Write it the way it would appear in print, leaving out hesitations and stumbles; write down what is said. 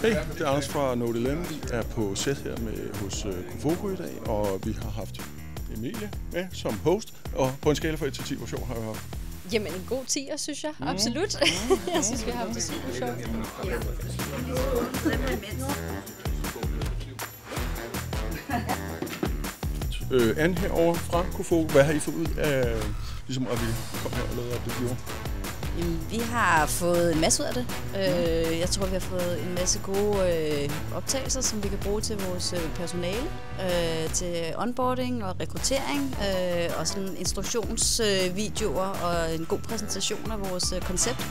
Hej, det er Anders fra Note 11. Vi er på set her hos Kofoko i dag, og vi har haft Emilie med som host. Og på en skala fra 1 til 10, hvor sjov har vi haft? Jamen en god 10'er, synes jeg. Absolut. Jeg synes, vi har haft det super sjovt. Anne herovre fra Kofoko, hvad har I fået ud af, ligesom at vi kom her og lavede op det gjorde? Vi har fået en masse ud af det. Jeg tror, vi har fået en masse gode optagelser, som vi kan bruge til vores personale, til onboarding og rekruttering, og sådan instruktionsvideoer og en god præsentation af vores koncept.